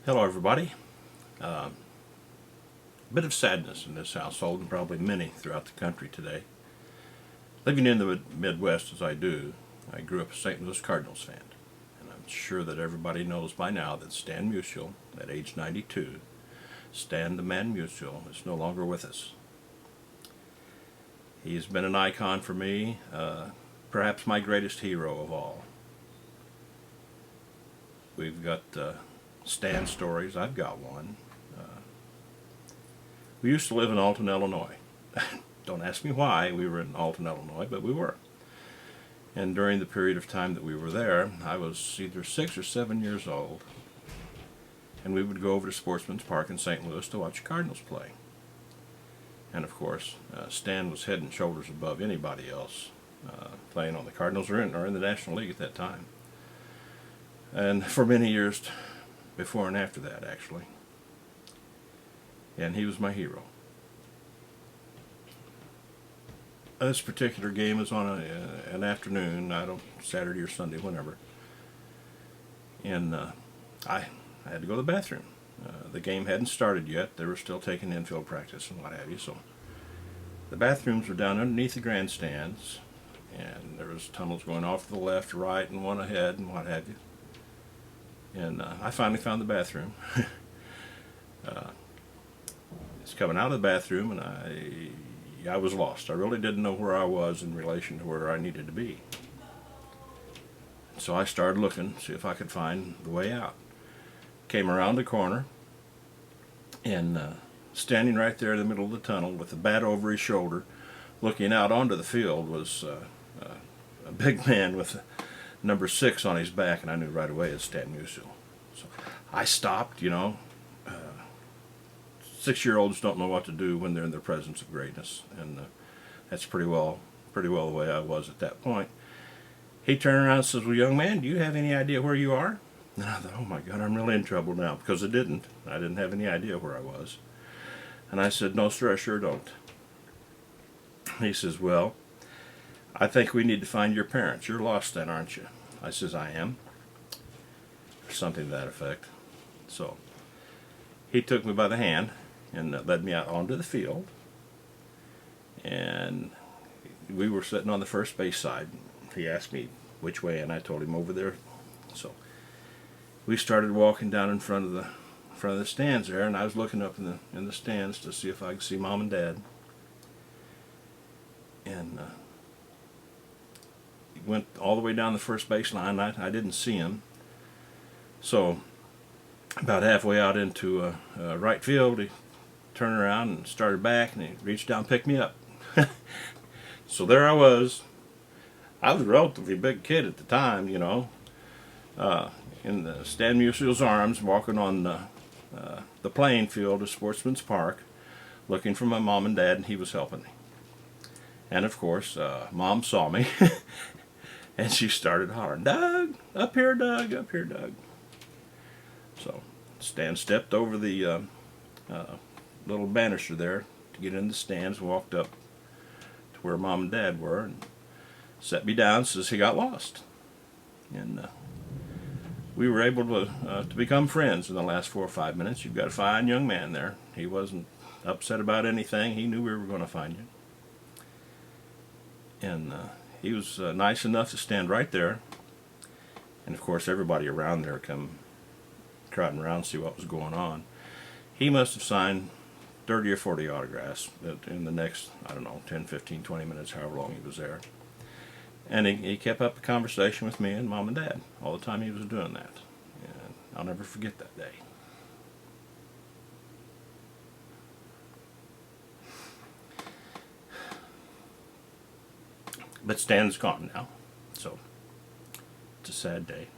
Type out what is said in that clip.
Hello everybody. A bit of sadness in this household and probably many throughout the country today. Living in the Midwest as I do, I grew up a St. Louis Cardinals fan. And I'm sure that everybody knows by now that Stan Musial, at age 92, Stan the Man Musial, is no longer with us. He's been an icon for me, perhaps my greatest hero of all. We've got Stan stories. I've got one. We used to live in Alton, Illinois. Don't ask me why we were in Alton, Illinois, but we were. And during the period of time that we were there, I was either 6 or 7 years old, and we would go over to Sportsman's Park in St. Louis to watch the Cardinals play. And of course, Stan was head and shoulders above anybody else playing on the Cardinals or in the National League at that time. And for many years before and after that, actually. And he was my hero. This particular game is on an afternoon, Saturday or Sunday, whenever. And I had to go to the bathroom. The game hadn't started yet. They were still taking infield practice and what have you. So the bathrooms were down underneath the grandstands, and there was tunnels going off to the left, right, and one ahead, and what have you. And I finally found the bathroom. It's coming out of the bathroom, and I was lost. I really didn't know where I was in relation to where I needed to be. So I started looking, see if I could find the way out. Came around the corner, and standing right there in the middle of the tunnel with the bat over his shoulder, looking out onto the field, was a big man with number 6 on his back, and I knew right away it's Stan Musial. So I stopped, 6-year-olds don't know what to do when they're in the presence of greatness, and that's pretty well the way I was at that point. He turned around and says, "Well, young man, do you have any idea where you are?" And I thought, oh my God, I'm really in trouble now, because I didn't have any idea where I was. And I said, "No, sir, I sure don't." He says, "Well, I think we need to find your parents. You're lost then, aren't you?" I says, "I am." Or something to that effect. So he took me by the hand and led me out onto the field. And we were sitting on the first base side. He asked me which way, and I told him over there. So we started walking down in front of the stands there, and I was looking up in the stands to see if I could see Mom and Dad. And he went all the way down the first base line. I didn't see him. So about halfway out into right field, he turned around and started back, and he reached down and picked me up. So there I was. I was a relatively big kid at the time, in the Stan Musial's arms, walking on the playing field of Sportsman's Park, looking for my mom and dad, and he was helping me. And of course, Mom saw me, and she started hollering, "Doug, up here, Doug, up here, Doug." So Stan stepped over the little banister there to get in the stands, walked up to where Mom and Dad were, and set me down, says he got lost. And we were able to become friends in the last 4 or 5 minutes. You've got a fine young man there. He wasn't upset about anything. He knew we were going to find you. And he was nice enough to stand right there. And of course, everybody around there come trotting around to see what was going on. He must have signed 30 or 40 autographs in the next, 10, 15, 20 minutes, however long he was there. And he kept up a conversation with me and Mom and Dad all the time he was doing that. And I'll never forget that day. But Stan's gone now, so it's a sad day.